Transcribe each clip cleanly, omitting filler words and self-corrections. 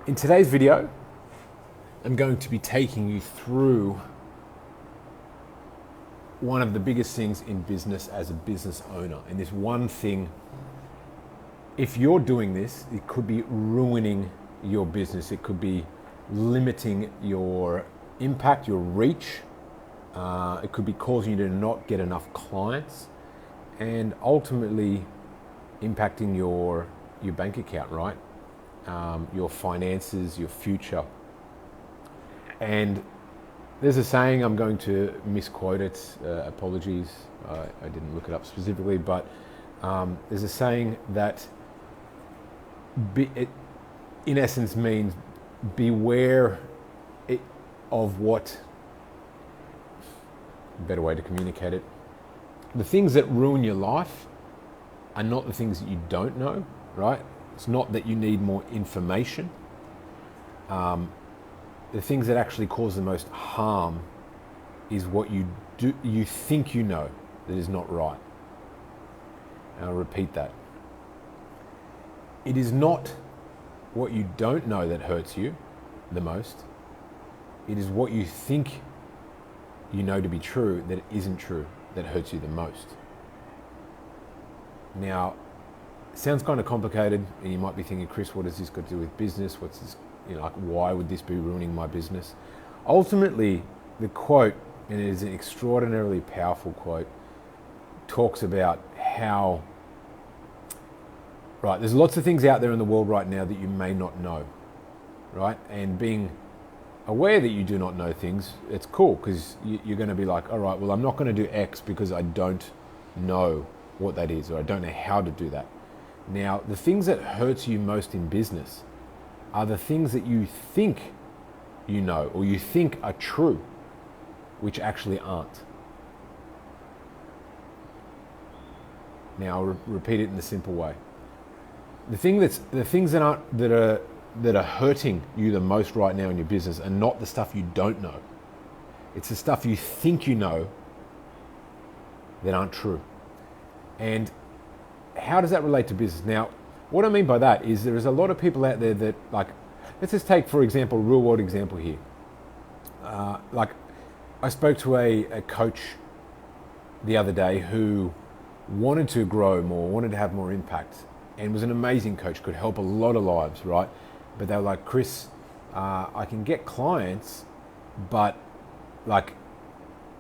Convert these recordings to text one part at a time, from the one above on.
In today's video, I'm going to be taking you through one of the biggest things in business as a business owner. And this one thing, if you're doing this, it could be ruining your business. It could be limiting your impact, your reach. It could be causing you to not get enough clients and ultimately impacting your bank account, right? Your finances, your future. And there's a saying, I'm going to misquote it, apologies, I didn't look it up specifically, but there's a saying that it in essence means beware of what, better way to communicate it, the things that ruin your life are not the things that you don't know, right? It's not that you need more information. The things that actually cause the most harm is what you think you know that is not right. And I'll repeat that. It is not what you don't know that hurts you the most. It is what you think you know to be true that isn't true that hurts you the most. Now, it sounds kind of complicated, and you might be thinking, Chris, what does this got to do with business? What's this, like, why would this be ruining my business? Ultimately, the quote, and it is an extraordinarily powerful quote, talks about how, right, there's lots of things out there in the world right now that you may not know, right? And being aware that you do not know things, it's cool, because you're going to be like, all right, well, I'm not going to do X because I don't know what that is, or I don't know how to do that. Now, the things that hurts you most in business are the things that you think you know, or you think are true, which actually aren't. Now, I'll repeat it in a simple way. The things that are hurting you the most right now in your business are not the stuff you don't know. It's the stuff you think you know that aren't true. And how does that relate to business? Now, what I mean by that is there is a lot of people out there that, like, let's just take, for example, real world example here. Like, I spoke to a coach the other day who wanted to grow more, wanted to have more impact, and was an amazing coach, could help a lot of lives, right? But they were like, Chris, I can get clients, but like,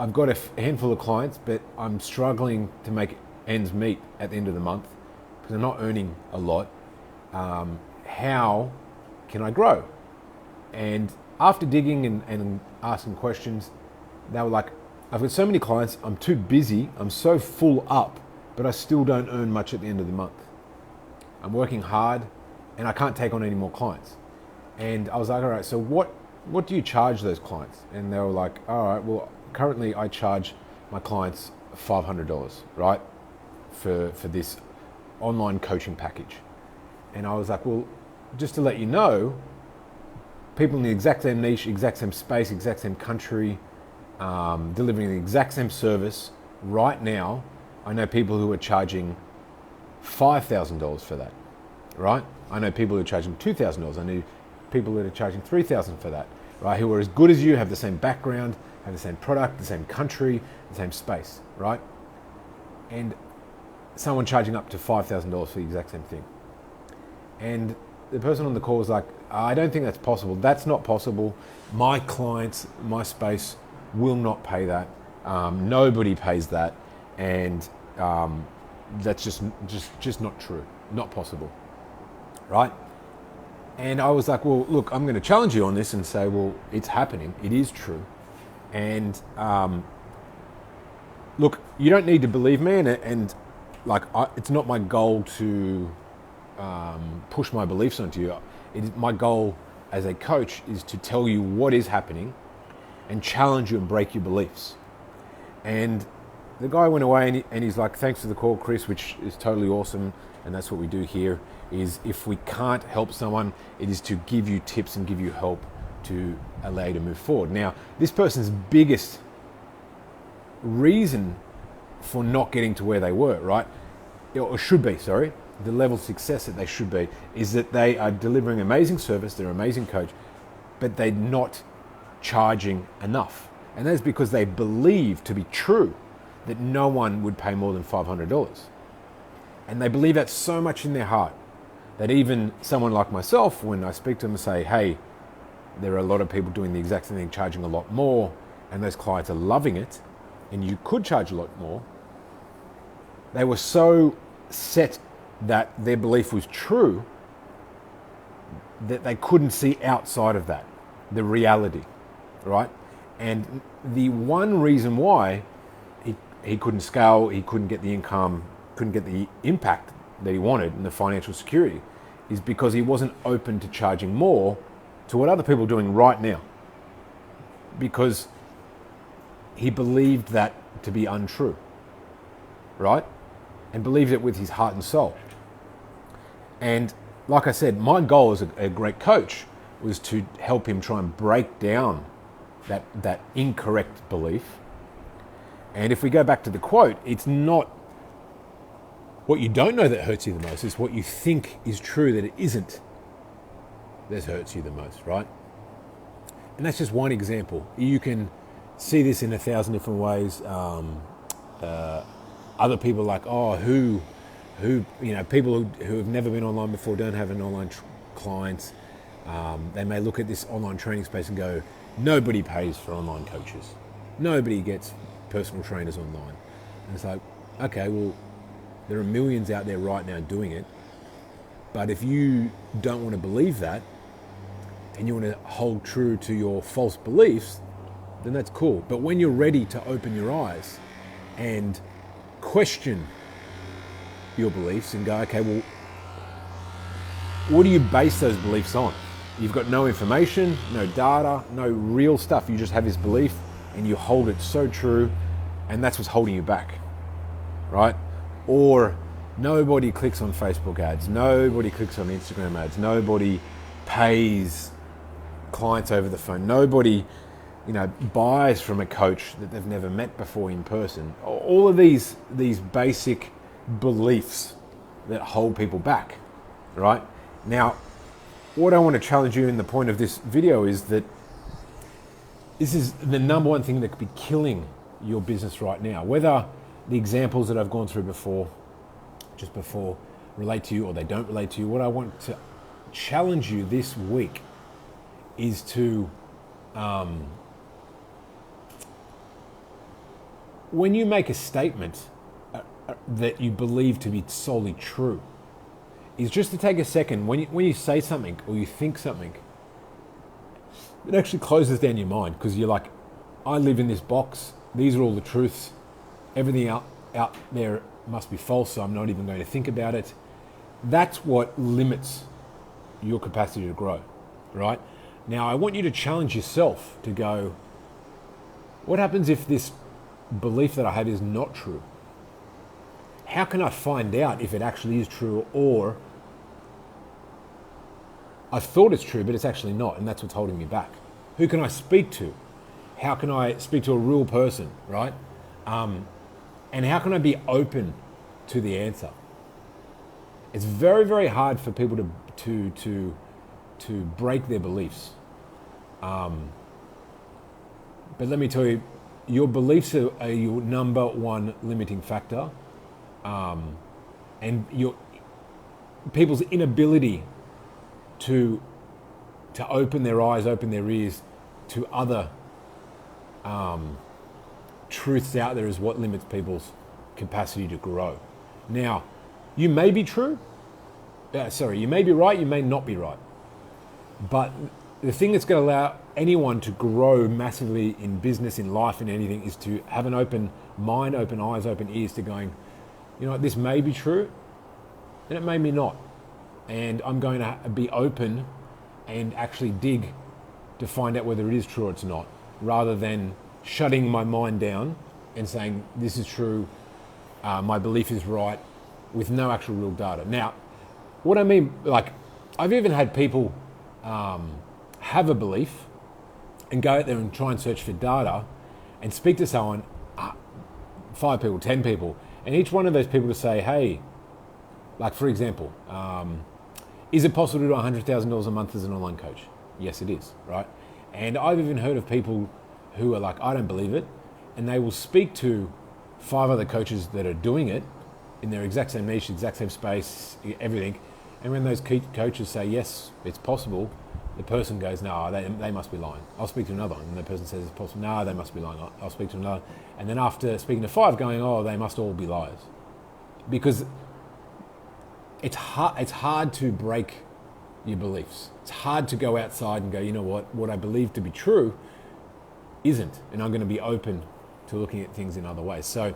I've got a handful of clients, but I'm struggling to make ends meet at the end of the month because I'm not earning a lot. How can I grow? And after digging and asking questions, they were like, I've got so many clients, I'm too busy, I'm so full up, but I still don't earn much at the end of the month. I'm working hard and I can't take on any more clients. And I was like, all right, so what do you charge those clients? And they were like, all right, well, currently I charge my clients $500, right? For this online coaching package. And I was like, well, just to let you know, people in the exact same niche, exact same space, exact same country, delivering the exact same service right now, I know people who are charging $5,000 for that, right? I know people who are charging $2,000. I know people that are charging $3,000 for that, right? Who are as good as you, have the same background, have the same product, the same country, the same space, right? And someone charging up to $5,000 for the exact same thing. And the person on the call was like, I don't think that's possible. That's not possible. My clients, my space will not pay that. Nobody pays that. And that's just not true, not possible, right? And I was like, well, look, I'm going to challenge you on this and say, well, it's happening. It is true. And look, you don't need to believe me, and like, it's not my goal to push my beliefs onto you. My goal as a coach is to tell you what is happening and challenge you and break your beliefs. And the guy went away and he's like, thanks for the call, Chris, which is totally awesome. And that's what we do here, is if we can't help someone, it is to give you tips and give you help to allow you to move forward. Now, this person's biggest reason for not getting to where they were, right? Or should be, sorry, the level of success that they should be is that they are delivering amazing service, they're an amazing coach, but they're not charging enough. And that's because they believe to be true that no one would pay more than $500. And they believe that so much in their heart that even someone like myself, when I speak to them and say, hey, there are a lot of people doing the exact same thing, charging a lot more, and those clients are loving it, and you could charge a lot more, they were so set that their belief was true that they couldn't see outside of that, the reality, right? And the one reason why he couldn't scale, he couldn't get the income, couldn't get the impact that he wanted and the financial security is because he wasn't open to charging more to what other people are doing right now. Because he believed that to be untrue, right? And believed it with his heart and soul. And like I said, my goal as a great coach was to help him try and break down that incorrect belief. And if we go back to the quote, it's not what you don't know that hurts you the most, it's what you think is true that it isn't that hurts you the most, right? And that's just one example. You can see this in 1,000 different ways. Other people like, people who have never been online before, don't have an online clients. They may look at this online training space and go, nobody pays for online coaches. Nobody gets personal trainers online. And it's like, okay, well, there are millions out there right now doing it. But if you don't want to believe that, and you want to hold true to your false beliefs, then that's cool. But when you're ready to open your eyes and question your beliefs and go, okay, well, what do you base those beliefs on? You've got no information, no data, no real stuff. You just have this belief and you hold it so true, and that's what's holding you back, right? Or nobody clicks on Facebook ads, nobody clicks on Instagram ads, nobody pays clients over the phone, nobody buys from a coach that they've never met before in person. All of these basic beliefs that hold people back, right? Now, what I want to challenge you in the point of this video is that this is the number one thing that could be killing your business right now. Whether the examples that I've gone through just before, relate to you or they don't relate to you, what I want to challenge you this week is to, when you make a statement that you believe to be solely true, is just to take a second when you say something or you think something, it actually closes down your mind, because you're like, I live in this box, these are all the truths, everything out there must be false, so I'm not even going to think about it. That's what limits your capacity to grow, right? Now, I want you to challenge yourself to go, what happens if this belief that I have is not true? How can I find out if it actually is true, or I thought it's true, but it's actually not, and that's what's holding me back? Who can I speak to? How can I speak to a real person, right? And how can I be open to the answer? It's very, very hard for people to break their beliefs. But let me tell you, your beliefs are your number one limiting factor, and your people's inability to open their eyes, open their ears to other truths out there is what limits people's capacity to grow. Now, you may be true. You may be right, you may not be right. But the thing that's going to allow anyone to grow massively in business, in life, in anything, is to have an open mind, open eyes, open ears to going, this may be true, and it may be not. And I'm going to be open and actually dig to find out whether it is true or it's not, rather than shutting my mind down and saying, this is true, my belief is right, with no actual real data. Now, what I mean, like, I've even had people have a belief and go out there and try and search for data and speak to someone, 5 people, 10 people, and each one of those people to say, hey, Like for example, is it possible to do $100,000 a month as an online coach? Yes, it is, right? And I've even heard of people who are like, I don't believe it. And they will speak to 5 other coaches that are doing it in their exact same niche, exact same space, everything. And when those coaches say, yes, it's possible, the person goes, no, they must be lying. I'll speak to another one. And the person says it's possible. No, they must be lying. I'll speak to another. And then after speaking to 5, going, oh, they must all be liars. Because it's hard to break your beliefs. It's hard to go outside and go, you know what I believe to be true isn't. And I'm going to be open to looking at things in other ways. So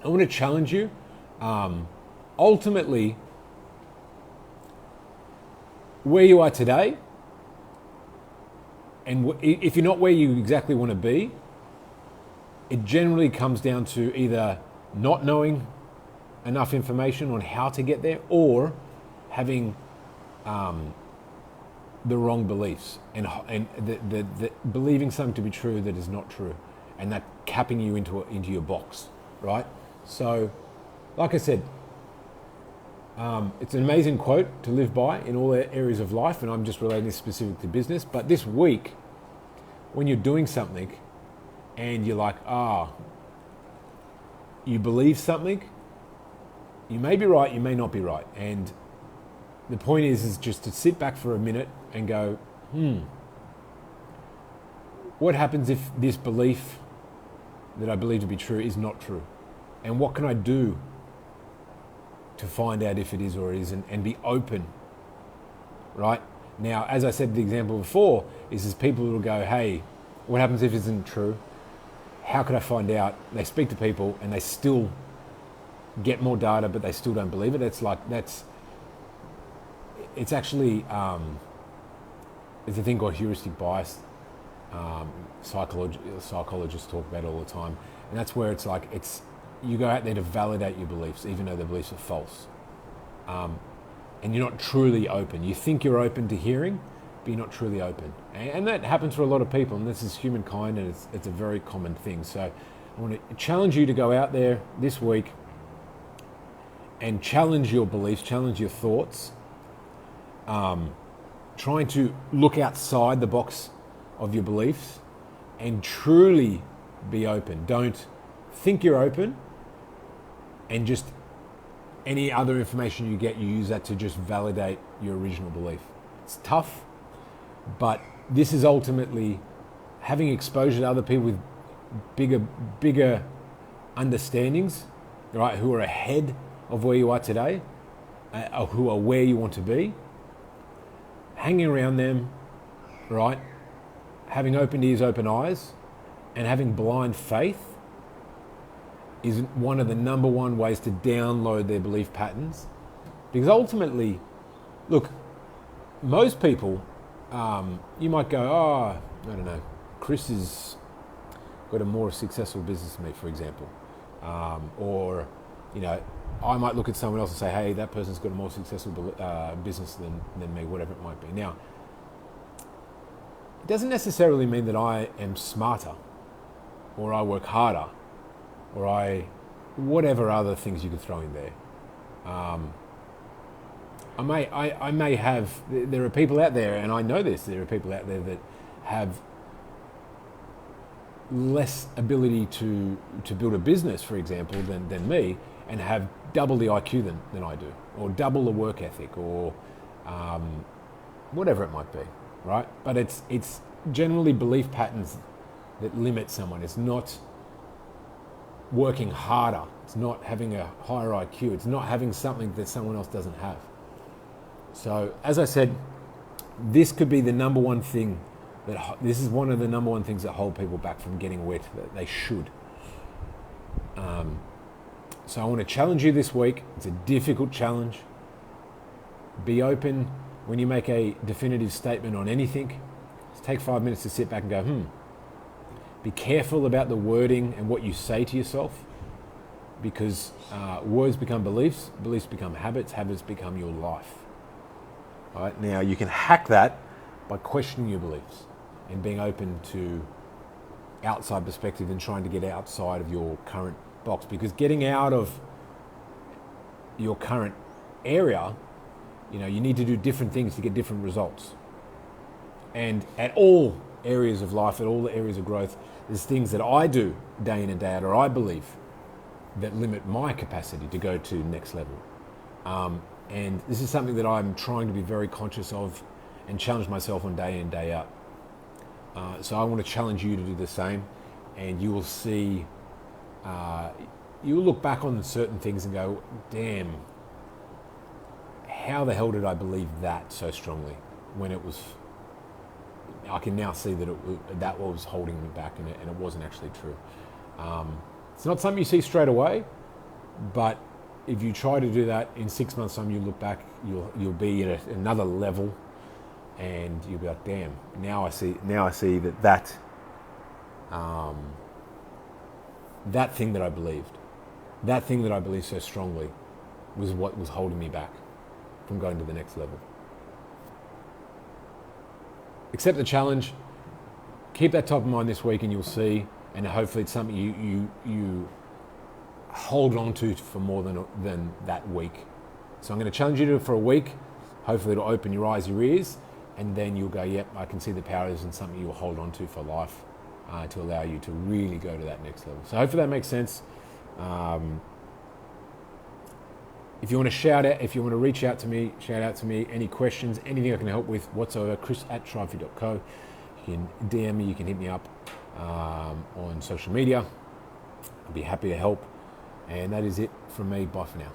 I want to challenge you. Ultimately, where you are today, and if you're not where you exactly want to be, it generally comes down to either not knowing enough information on how to get there, or having the wrong beliefs and the believing something to be true that is not true, and that capping you into your box, right? So, like I said, it's an amazing quote to live by in all areas of life, and I'm just relating this specific to business. But this week, when you're doing something and you're like, you believe something, you may be right, you may not be right. And the point is just to sit back for a minute and go, what happens if this belief that I believe to be true is not true? And what can I do to find out if it is or it isn't, and be open, right? Now, as I said, the example before is people will go, hey, what happens if it isn't true? How could I find out? They speak to people and they still get more data, but they still don't believe it. It's actually, it's a thing called heuristic bias. Psychologists talk about it all the time. And that's where you go out there to validate your beliefs, even though the beliefs are false. And you're not truly open. You think you're open to hearing, but you're not truly open. And that happens for a lot of people, and this is humankind, and it's a very common thing. So I want to challenge you to go out there this week and challenge your beliefs, challenge your thoughts, trying to look outside the box of your beliefs and truly be open. Don't think you're open, and just any other information you get, you use that to just validate your original belief. It's tough, but this is ultimately having exposure to other people with bigger understandings, right? Who are ahead of where you are today, or who are where you want to be. Hanging around them, right? Having open ears, open eyes, and having blind faith is one of the number one ways to download their belief patterns. Because ultimately, look, most people, you might go, I don't know, Chris has got a more successful business than me, for example. Or, I might look at someone else and say, hey, that person's got a more successful business than me, whatever it might be. Now, it doesn't necessarily mean that I am smarter, or I work harder, or whatever other things you could throw in there. I may have, there are people out there, and I know this, there are people out there that have less ability to build a business, for example, than me, and have double the IQ than I do, or double the work ethic, or whatever it might be, right? But it's generally belief patterns that limit someone. It's not working harder. It's not having a higher IQ. It's not having something that someone else doesn't have. So, as I said, this could be the number one thing this is one of the number one things that hold people back from getting wet that they should. So I want to challenge you this week. It's a difficult challenge. Be open when you make a definitive statement on anything. Just take 5 minutes to sit back and go, Be careful about the wording and what you say to yourself, because words become beliefs, beliefs become habits, habits become your life. All right? Now, you can hack that by questioning your beliefs and being open to outside perspective and trying to get outside of your current box, because getting out of your current area, you need to do different things to get different results. And at all areas of life, at all the areas of growth, there's things that I do day in and day out, or I believe, that limit my capacity to go to next level. And this is something that I'm trying to be very conscious of and challenge myself on day in, day out. So I want to challenge you to do the same, and you will see, you'll look back on certain things and go, damn, how the hell did I believe that so strongly when I can now see that that was holding me back, and it wasn't actually true. It's not something you see straight away, but if you try to do that in 6 months' time, you look back, you'll be at another level, and you'll be like, damn, now I see that that thing that I believed so strongly was what was holding me back from going to the next level. Accept the challenge, keep that top of mind this week, and you'll see, and hopefully it's something you hold on to for more than that week. So I'm going to challenge you to do it for a week. Hopefully it'll open your eyes, your ears, and then you'll go, yep, I can see the power is in something you'll hold on to for life, to allow you to really go to that next level. So hopefully that makes sense. If you want to if you want to reach out to me, shout out to me, any questions, anything I can help with whatsoever, chris@tribefit.co. You can DM me, you can hit me up on social media. I'll be happy to help. And that is it from me. Bye for now.